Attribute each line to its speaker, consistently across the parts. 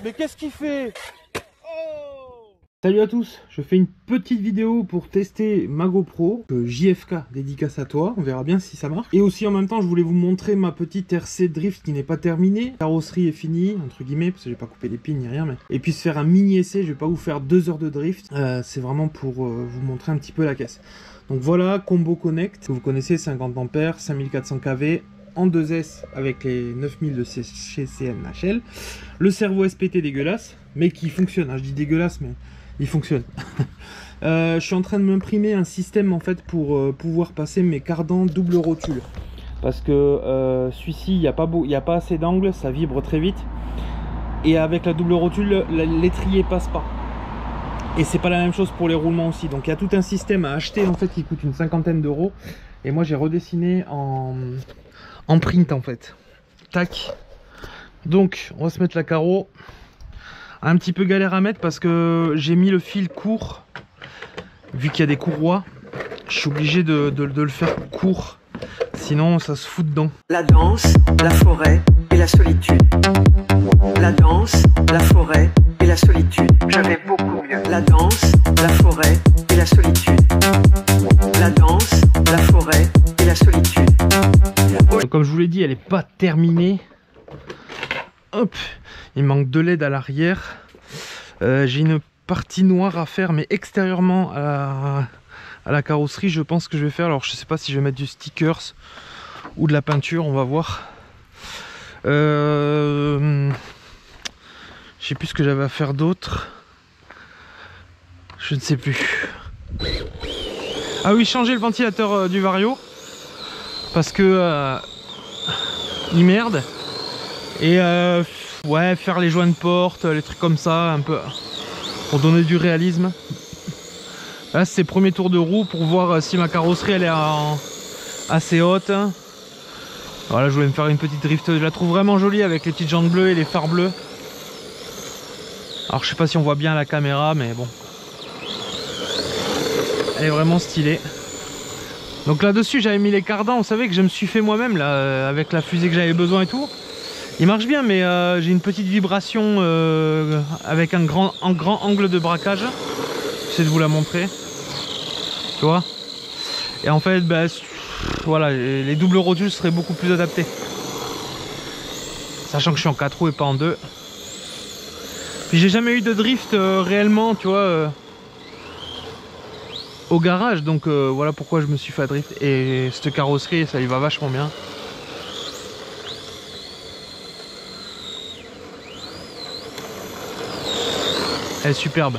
Speaker 1: Mais qu'est-ce qu'il fait?
Speaker 2: Salut à tous, je fais une petite vidéo pour tester ma GoPro, JFK, dédicace à toi, on verra bien si ça marche. Et aussi en même temps je voulais vous montrer ma petite RC Drift qui n'est pas terminée. La carrosserie est finie, entre guillemets, parce que j'ai pas coupé les pins ni rien. Mais... Et puis se faire un mini essai, je vais pas vous faire 2 heures de drift, c'est vraiment pour vous montrer un petit peu la caisse. Donc voilà, Combo Connect, que vous connaissez, 50 ampères, 5400 kV, en 2S avec les 9000 de chez CNHL. Le servo SPT dégueulasse, mais qui fonctionne, hein, je dis dégueulasse mais... il fonctionne. Je suis en train de m'imprimer un système en fait pour pouvoir passer mes cardans double rotule. Parce que celui-ci, il n'y a pas assez d'angle, ça vibre très vite. Et avec la double rotule, l'étrier passe pas. Et c'est pas la même chose pour les roulements aussi. Donc il y a tout un système à acheter en fait qui coûte une cinquantaine d'euros. Et moi j'ai redessiné en print en fait. Tac. Donc on va se mettre la carreau. Un petit peu galère à mettre parce que j'ai mis le fil court. Vu qu'il y a des courroies, je suis obligé de le faire court. Sinon ça se fout dedans.
Speaker 3: La danse, la forêt et la solitude. La danse, la forêt et la solitude. J'avais beaucoup mieux. La danse, la forêt et la solitude. La danse, la forêt et la solitude.
Speaker 2: Donc, comme je vous l'ai dit, elle n'est pas terminée. Hop, il manque de LED à l'arrière. J'ai une partie noire à faire, mais extérieurement à la carrosserie, je pense que je vais faire. Alors, je sais pas si je vais mettre du stickers ou de la peinture, on va voir. Je sais plus ce que j'avais à faire d'autre. Je ne sais plus. Ah oui, changer le ventilateur du Vario parce que il merde. Et ouais, faire les joints de porte, les trucs comme ça, un peu pour donner du réalisme. Là c'est premier tour de roue pour voir si ma carrosserie elle est assez haute. Voilà, je voulais me faire une petite drift, je la trouve vraiment jolie avec les petites jantes bleues et les phares bleus. Alors je sais pas si on voit bien à la caméra, mais bon, elle est vraiment stylée. Donc là dessus j'avais mis les cardans, vous savez que je me suis fait moi-même là avec la fusée que j'avais besoin et tout. Il marche bien, mais j'ai une petite vibration avec un grand angle de braquage. J'essaie de vous la montrer. Tu vois? Et en fait, bah, voilà, les doubles rotules seraient beaucoup plus adaptés. Sachant que je suis en 4 roues et pas en 2. Puis j'ai jamais eu de drift réellement, tu vois, au garage. Donc voilà pourquoi je me suis fait drift. Et cette carrosserie, ça y va vachement bien. Elle est superbe.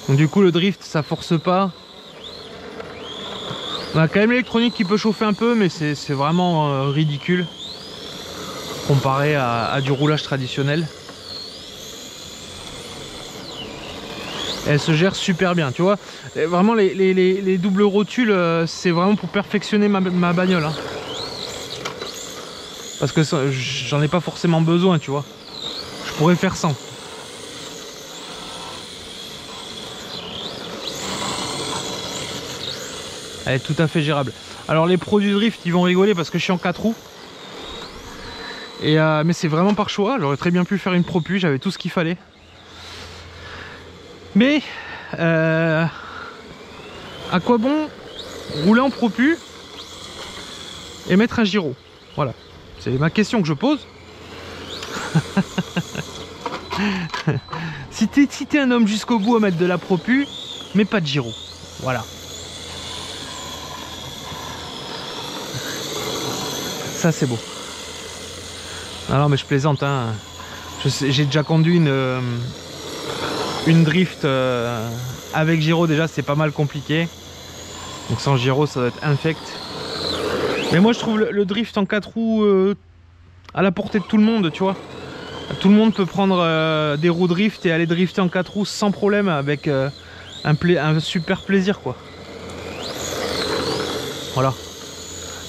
Speaker 2: Donc du coup le drift ça force pas. On a quand même l'électronique qui peut chauffer un peu, mais c'est vraiment ridicule comparé à du roulage traditionnel. Elle se gère super bien, tu vois. Vraiment les doubles rotules, c'est vraiment pour perfectionner ma bagnole, hein. Parce que j'en ai pas forcément besoin, tu vois. Je pourrais faire sans. Elle est tout à fait gérable. Alors les pros du drift, ils vont rigoler parce que je suis en 4 roues. Et mais c'est vraiment par choix. J'aurais très bien pu faire une propu, j'avais tout ce qu'il fallait. Mais à quoi bon rouler en propu et mettre un gyro? Voilà, c'est ma question que je pose. Si t'es un homme jusqu'au bout à mettre de la propu, mais pas de gyro. Voilà. Ça c'est beau. Non mais je plaisante, hein. J'ai déjà conduit une drift avec gyro, déjà c'est pas mal compliqué. Donc sans gyro ça doit être infect. Mais moi je trouve le drift en 4 roues à la portée de tout le monde, tu vois. Tout le monde peut prendre des roues drift et aller drifter en 4 roues sans problème avec un super plaisir, quoi. Voilà.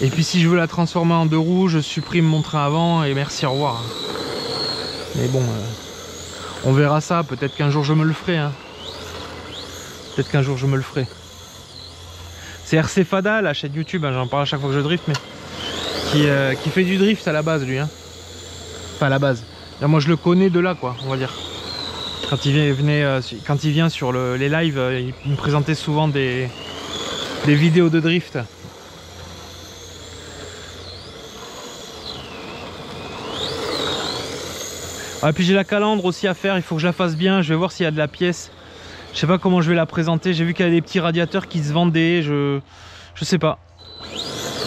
Speaker 2: Et puis si je veux la transformer en 2 roues, je supprime mon train avant et merci, au revoir. Mais bon, on verra ça, peut-être qu'un jour je me le ferai, hein. Peut-être qu'un jour je me le ferai. C'est RC Fada, la chaîne YouTube, hein, j'en parle à chaque fois que je drift, mais qui fait du drift à la base, lui. Hein. Enfin, à la base. Là, moi, je le connais de là, quoi, on va dire. Quand il vient sur les lives, il me présentait souvent des vidéos de drift. Et puis j'ai la calandre aussi à faire, il faut que je la fasse bien, je vais voir s'il y a de la pièce. Je sais pas comment je vais la présenter, j'ai vu qu'il y a des petits radiateurs qui se vendaient, je sais pas.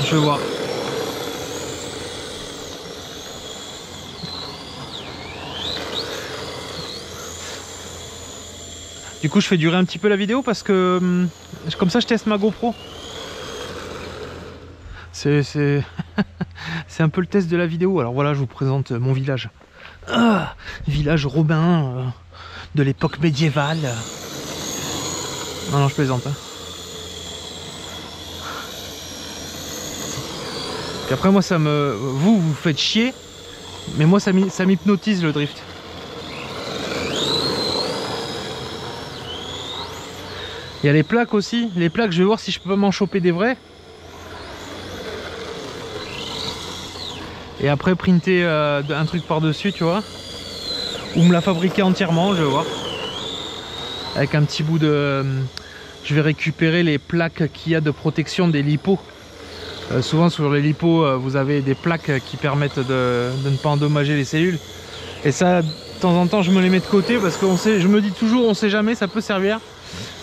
Speaker 2: Je vais voir. Du coup je fais durer un petit peu la vidéo parce que comme ça je teste ma GoPro. C'est un peu le test de la vidéo. Alors voilà, je vous présente mon village. Ah, village robin de l'époque médiévale. Non, je plaisante. Hein. Puis après, moi, vous faites chier, mais moi, ça m'hypnotise le drift. Il y a les plaques aussi. Les plaques, je vais voir si je peux pas m'en choper des vrais. Et après, printer un truc par-dessus, tu vois. Ou me la fabriquer entièrement, je vais voir. Avec un petit bout de... je vais récupérer les plaques qu'il y a de protection des lipos. Souvent sur les lipos, vous avez des plaques qui permettent de ne pas endommager les cellules. Et ça, de temps en temps, je me les mets de côté parce que je me dis toujours, on sait jamais, ça peut servir.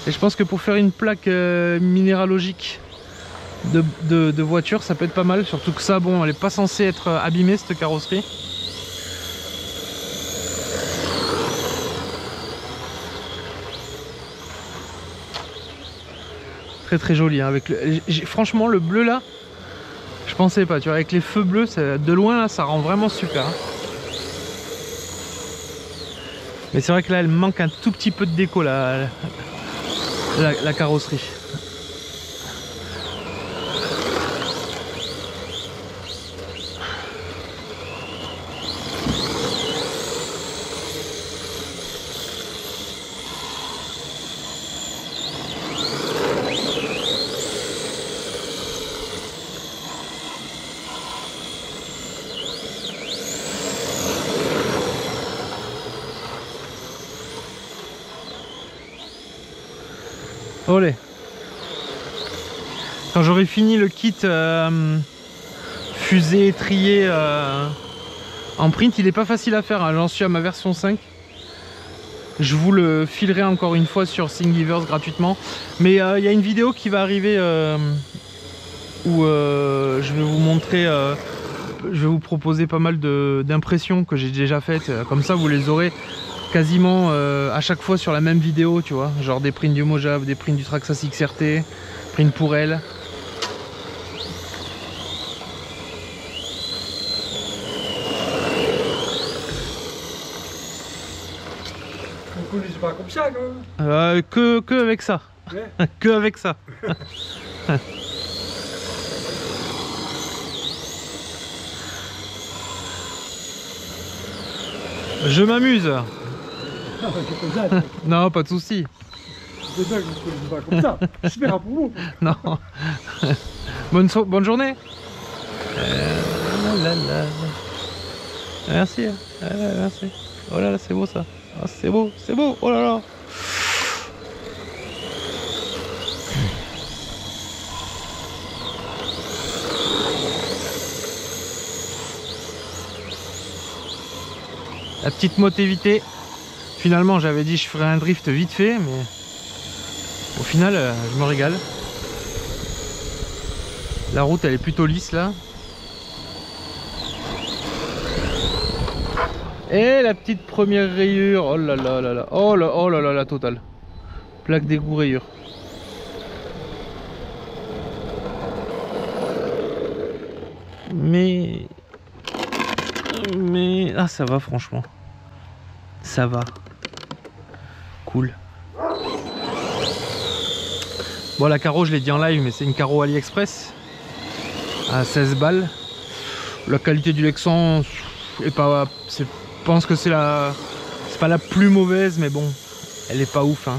Speaker 2: Et je pense que pour faire une plaque minéralogique de voiture, ça peut être pas mal. Surtout que ça, bon, elle n'est pas censée être abîmée, cette carrosserie. Très très joli, hein, avec franchement le bleu là, je pensais pas, tu vois, avec les feux bleus, de loin là, ça rend vraiment super. Hein. Mais c'est vrai que là, elle manque un tout petit peu de déco là, la carrosserie. Olé. Quand j'aurai fini le kit fusée trié en print, il est pas facile à faire, hein. J'en suis à ma version 5. Je vous le filerai encore une fois sur Thingiverse gratuitement. Mais il y a une vidéo qui va arriver où je vais vous montrer, je vais vous proposer pas mal d'impressions que j'ai déjà faites. Comme ça vous les aurez quasiment à chaque fois sur la même vidéo, tu vois, genre des prints du Mojave, des prints du Traxxas XRT, prints pour elle.
Speaker 1: Vous ne connaissez pas comme ça quand même.
Speaker 2: Que avec ça. Ouais. Que avec ça. Je m'amuse. Non, pas de soucis.
Speaker 1: C'est ça que vous ne connaissez pas comme ça. J'espère pour vous.
Speaker 2: Non. Bonne journée. Merci. Merci. Oh là là, c'est beau ça. Oh, c'est beau, c'est beau. Oh là là. La petite motivité. Finalement, j'avais dit je ferais un drift vite fait, mais au final, je me régale. La route, elle est plutôt lisse là. Et la petite première rayure. Oh là là là là. Oh là là la totale. Plaque d'égout rayure. Mais ah, ça va franchement. Ça va. Cool. Bon, la carreau, je l'ai dit en live, mais c'est une carreau AliExpress à 16 balles. La qualité du Lexan est pas, je pense que c'est pas la plus mauvaise, mais bon, elle est pas ouf, hein.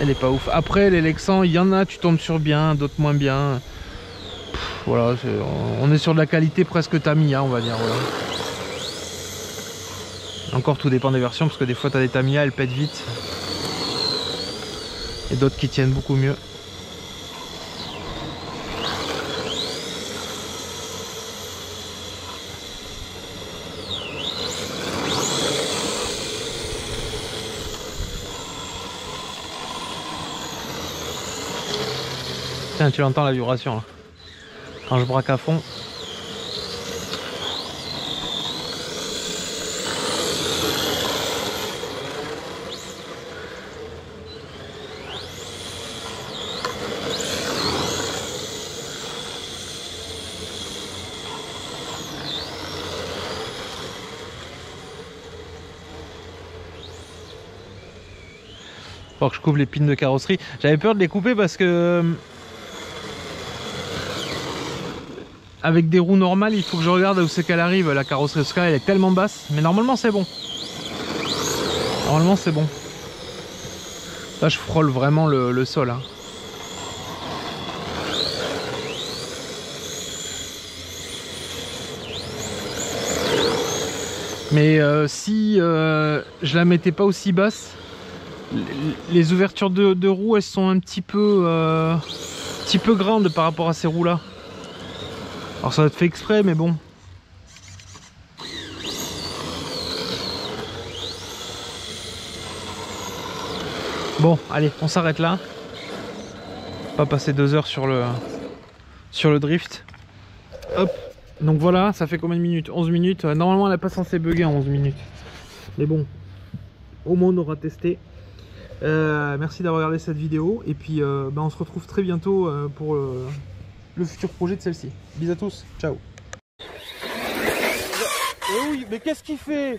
Speaker 2: Elle est pas ouf. Après les Lexan, il y en a, tu tombes sur bien, d'autres moins bien. Voilà, on est sur de la qualité presque Tamiya, on va dire. Voilà. Encore tout dépend des versions, parce que des fois tu as des Tamiya, elles pètent vite. Et d'autres qui tiennent beaucoup mieux. Tiens, tu entends la vibration là. Quand je braque à fond. Faut que je coupe les pines de carrosserie. J'avais peur de les couper parce que avec des roues normales, il faut que je regarde où c'est qu'elle arrive, la carrosserie, parce qu'elle est tellement basse. Mais normalement c'est bon. Normalement c'est bon. Là je frôle vraiment le sol. Hein. Mais si je la mettais pas aussi basse, les ouvertures de roues elles sont un petit peu grandes par rapport à ces roues là. Alors ça va être fait exprès mais bon. Bon allez on s'arrête là. Pas passer 2 heures sur le drift. Hop. Donc voilà, ça fait combien de minutes? 11 minutes. Normalement elle n'est pas censée bugger en 11 minutes. Mais bon, au moins on aura testé. Merci d'avoir regardé cette vidéo. Et puis on se retrouve très bientôt pour le futur projet de celle-ci. Bisous à tous, ciao. Oui, mais qu'est-ce qu'il fait?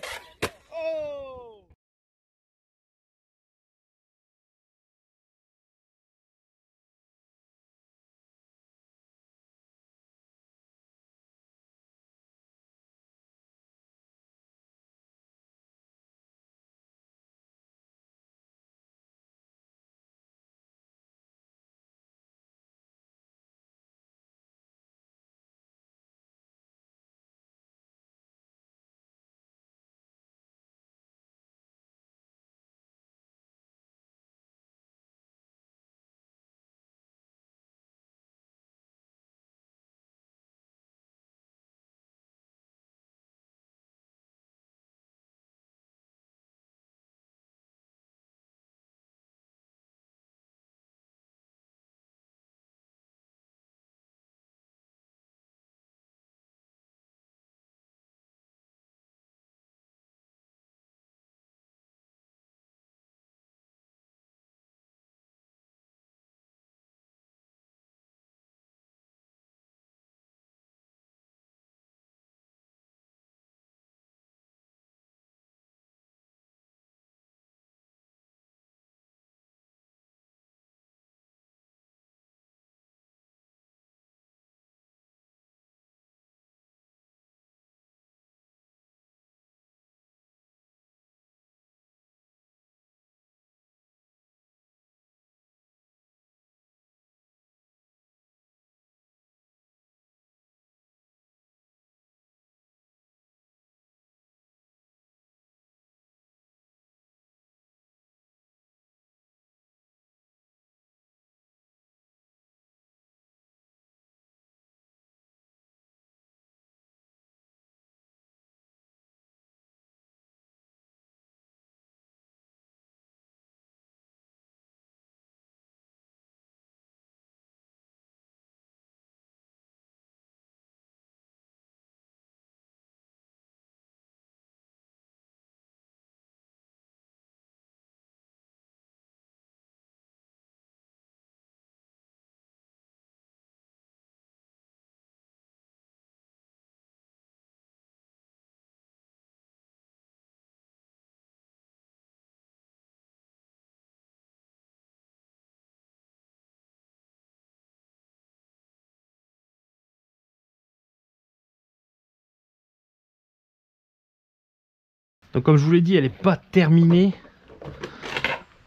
Speaker 2: Donc comme je vous l'ai dit, elle n'est pas terminée.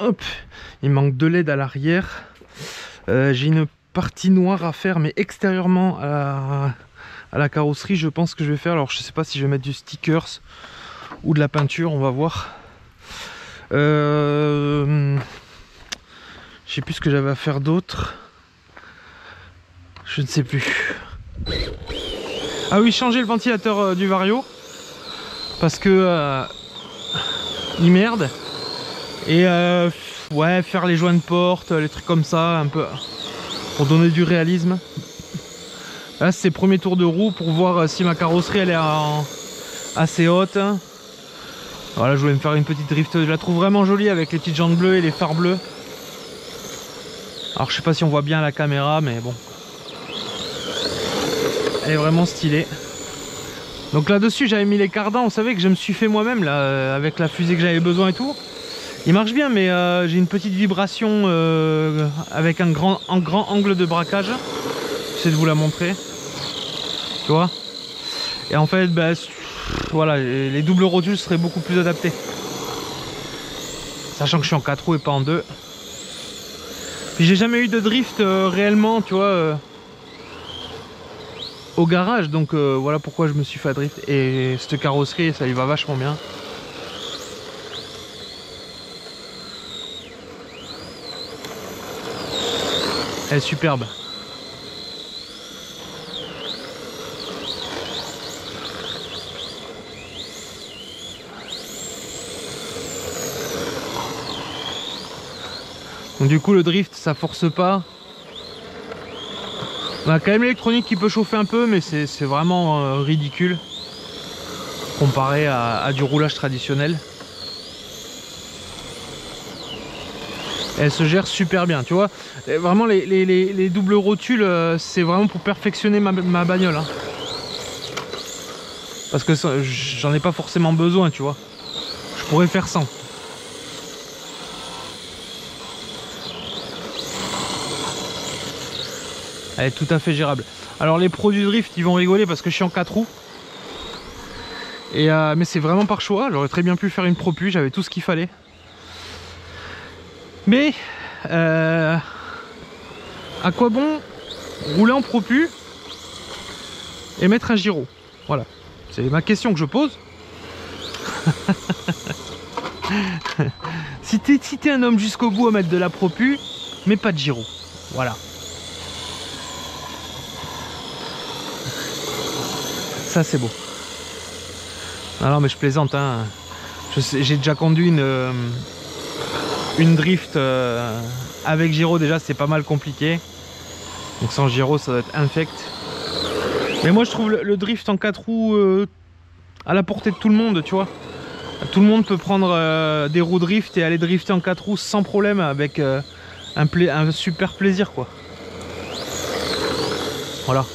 Speaker 2: Hop, il manque 2 LED à l'arrière. J'ai une partie noire à faire, mais extérieurement à la carrosserie. Je pense que je vais faire, alors je sais pas si je vais mettre du stickers ou de la peinture, on va voir. Je sais plus ce que j'avais à faire d'autre. Je ne sais plus. Ah oui, changer le ventilateur du Vario. Parce que il merde. Et ouais, faire les joints de porte, les trucs comme ça, un peu pour donner du réalisme. Là c'est premier tour de roue pour voir si ma carrosserie elle est assez haute. Voilà, je voulais me faire une petite drift. Je la trouve vraiment jolie avec les petites jantes bleues et les phares bleus. Alors je sais pas si on voit bien la caméra, mais bon. Elle est vraiment stylée. Donc là-dessus j'avais mis les cardans, vous savez que je me suis fait moi-même là, avec la fusée que j'avais besoin et tout. Il marche bien, mais j'ai une petite vibration avec un grand angle de braquage. J'essaie de vous la montrer. Tu vois. Et en fait, bah, voilà, les doubles rotules seraient beaucoup plus adaptés. Sachant que je suis en 4 roues et pas en 2. Puis j'ai jamais eu de drift réellement, tu vois, au garage. Donc voilà pourquoi je me suis fait drift. Et cette carrosserie, ça y va vachement bien. Elle est superbe. Donc du coup le drift ça force pas. On a quand même l'électronique qui peut chauffer un peu, mais c'est vraiment ridicule comparé à du roulage traditionnel. Elle se gère super bien, tu vois. Et vraiment les doubles rotules, c'est vraiment pour perfectionner ma bagnole. Hein. Parce que j'en ai pas forcément besoin, tu vois. Je pourrais faire sans. Elle est tout à fait gérable. Alors les pros du drift, ils vont rigoler parce que je suis en 4 roues. Et, mais c'est vraiment par choix. J'aurais très bien pu faire une propu, j'avais tout ce qu'il fallait. Mais à quoi bon rouler en propu et mettre un gyro? Voilà, c'est ma question que je pose. Si t'es un homme jusqu'au bout à mettre de la propu, mais pas de gyro. Voilà. Ça c'est beau. Non mais je plaisante, hein. J'ai déjà conduit une drift avec gyro, déjà c'est pas mal compliqué. Donc sans gyro ça doit être infect. Mais moi je trouve le drift en 4 roues à la portée de tout le monde, tu vois. Tout le monde peut prendre des roues drift et aller drifter en 4 roues sans problème avec un super plaisir quoi. Voilà.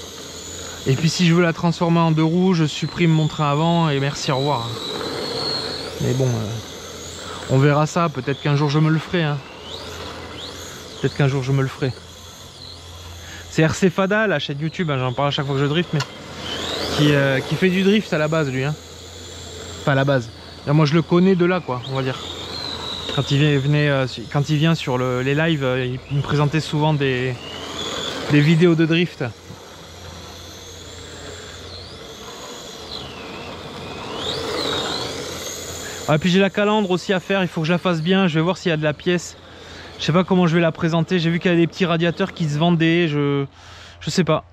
Speaker 2: Et puis si je veux la transformer en 2 roues, je supprime mon train avant et merci, au revoir. Mais bon, on verra ça, peut-être qu'un jour je me le ferai. Hein. Peut-être qu'un jour je me le ferai. C'est RC Fada, la chaîne YouTube, hein, j'en parle à chaque fois que je drift, mais qui fait du drift à la base lui. Hein. Enfin à la base. Là, moi je le connais de là quoi, on va dire. Quand il vient sur les lives, il me présentait souvent des vidéos de drift. Ah, puis j'ai la calandre aussi à faire, il faut que je la fasse bien, je vais voir s'il y a de la pièce. Je sais pas comment je vais la présenter, j'ai vu qu'il y a des petits radiateurs qui se vendaient, je sais pas.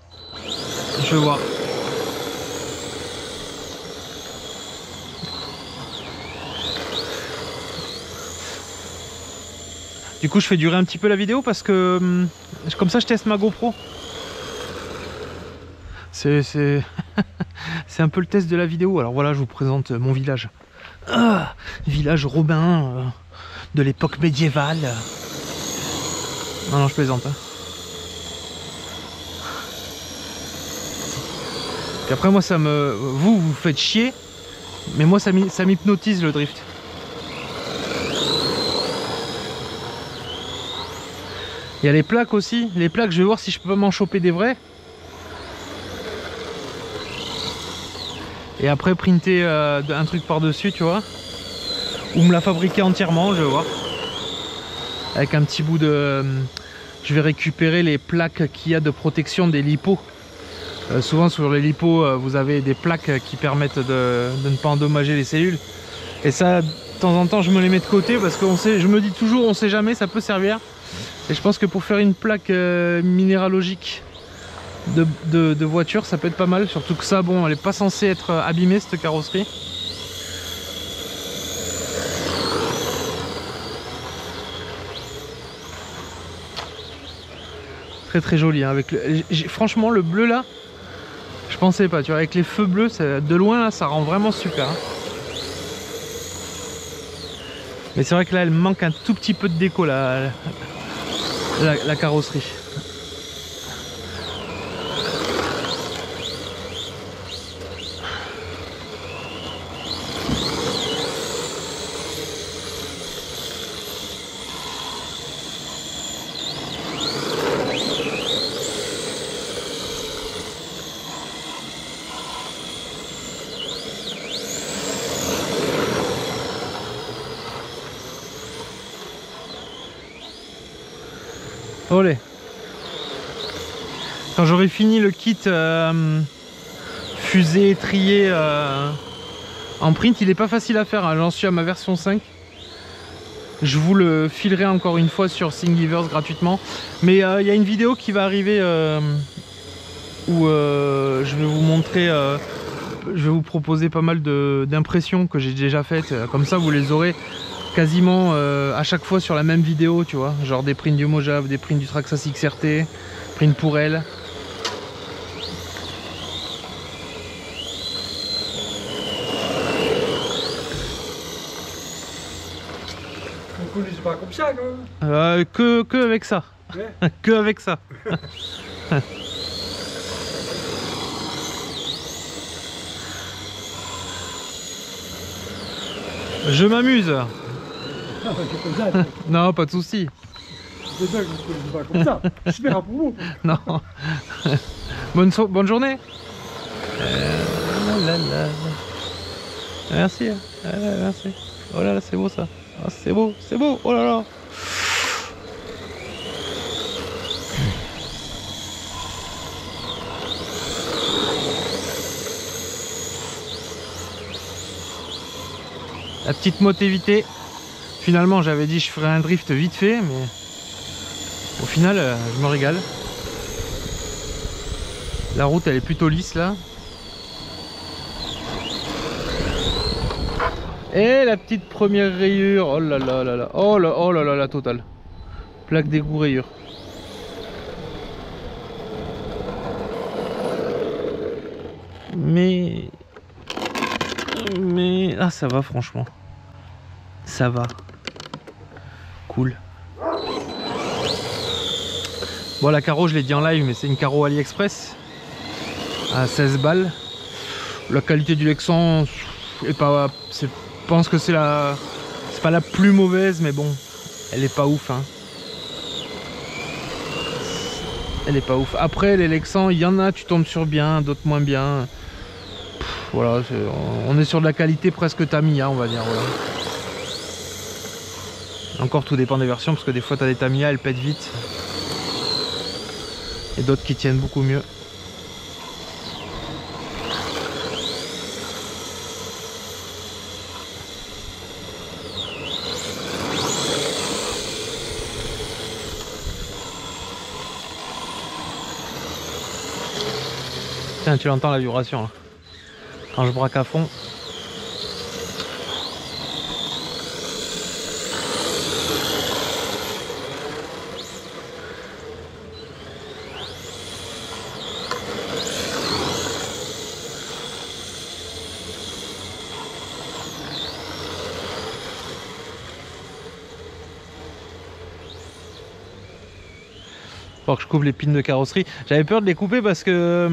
Speaker 2: Je vais voir. Du coup je fais durer un petit peu la vidéo parce que comme ça je teste ma GoPro. C'est un peu le test de la vidéo. Alors voilà, je vous présente mon village. Ah, village robin de l'époque médiévale. Non, je plaisante. Hein. Puis après, moi, vous faites chier, mais moi, ça m'hypnotise le drift. Il y a les plaques aussi. Les plaques, je vais voir si je peux m'en choper des vrais. Et après printer un truc par dessus, tu vois. Ou me la fabriquer entièrement, je vais voir. avec un petit bout de... je vais récupérer les plaques qu'il y a de protection des lipos. Souvent sur les lipos, vous avez des plaques qui permettent de ne pas endommager les cellules. Et ça, de temps en temps, je me les mets de côté parce que je me dis toujours, on sait jamais, ça peut servir. Et je pense que pour faire une plaque minéralogique de voiture, ça peut être pas mal. Surtout que ça, bon, elle n'est pas censée être abîmée, cette carrosserie. Très très joli, hein, avec franchement le bleu là, je pensais pas, tu vois, avec les feux bleus, de loin là, ça rend vraiment super. Hein. Mais c'est vrai que là, elle manque un tout petit peu de déco là, la carrosserie. Olé. Quand j'aurai fini le kit fusée trié en print, il est pas facile à faire, hein. J'en suis à ma version 5. Je vous le filerai encore une fois sur Thingiverse gratuitement. Mais il y a une vidéo qui va arriver où je vais vous montrer, je vais vous proposer pas mal d'impressions que j'ai déjà faites. Comme ça vous les aurez quasiment à chaque fois sur la même vidéo, tu vois, genre des prints du Mojave, des prints du Traxxas XRT, prints pour elle.
Speaker 1: On ne conduit pas comme ça quand même.
Speaker 2: Que avec ça. Ouais. Que avec ça. Je m'amuse. Non, pas de souci.
Speaker 1: C'est ça que je ne conduis pas comme ça. J'espère pour vous.
Speaker 2: Non. Bonne journée. Merci. Merci. Oh là là, c'est beau ça. Ah, c'est beau, c'est beau. Oh là là. La petite motivité. Finalement, j'avais dit je ferais un drift vite fait, mais au final, je me régale. La route, elle est plutôt lisse là. Et la petite première rayure. Oh là là là là. Oh là là la totale. Plaque d'égout rayure. Mais ah, ça va franchement. Ça va. Cool. Bon, la carreau, je l'ai dit en live, mais c'est une carreau AliExpress à 16 balles. La qualité du Lexan est pas, je pense que c'est pas la plus mauvaise, mais bon, elle est pas ouf, hein. Elle est pas ouf. Après, les Lexans, il y en a, tu tombes sur bien, d'autres moins bien. Voilà, on est sur de la qualité presque Tamiya, on va dire. Voilà. Encore, tout dépend des versions, parce que des fois, tu as des Tamiya, elles pètent vite. Et d'autres qui tiennent beaucoup mieux. Tiens, tu entends la vibration là. Quand je braque à fond. Faut que je coupe les pines de carrosserie. J'avais peur de les couper parce que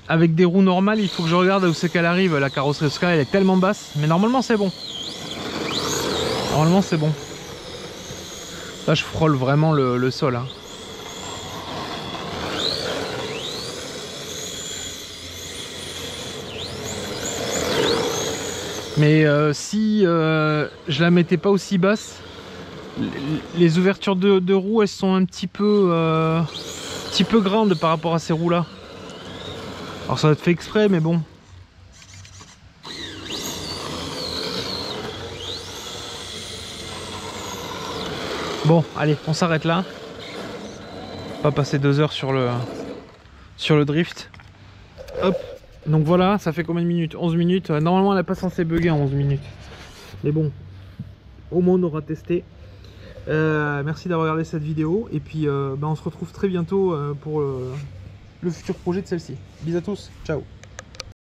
Speaker 2: avec des roues normales, il faut que je regarde où c'est qu'elle arrive. La carrosserie, parce qu'elle est tellement basse. Mais normalement, c'est bon. Normalement, c'est bon. Là, je frôle vraiment le sol. Hein. Mais si je la mettais pas aussi basse, les ouvertures de roues elles sont un petit peu grandes par rapport à ces roues là. Alors ça va être fait exprès mais bon. Bon allez on s'arrête là. Pas passer 2 heures sur le drift. Hop. Donc voilà, ça fait combien de minutes? 11 minutes. Normalement elle n'est pas censée bugger en 11 minutes. Mais bon, au moins on aura testé. Merci d'avoir regardé cette vidéo. Et puis on se retrouve très bientôt pour le futur projet de celle-ci. Bisous à tous, ciao.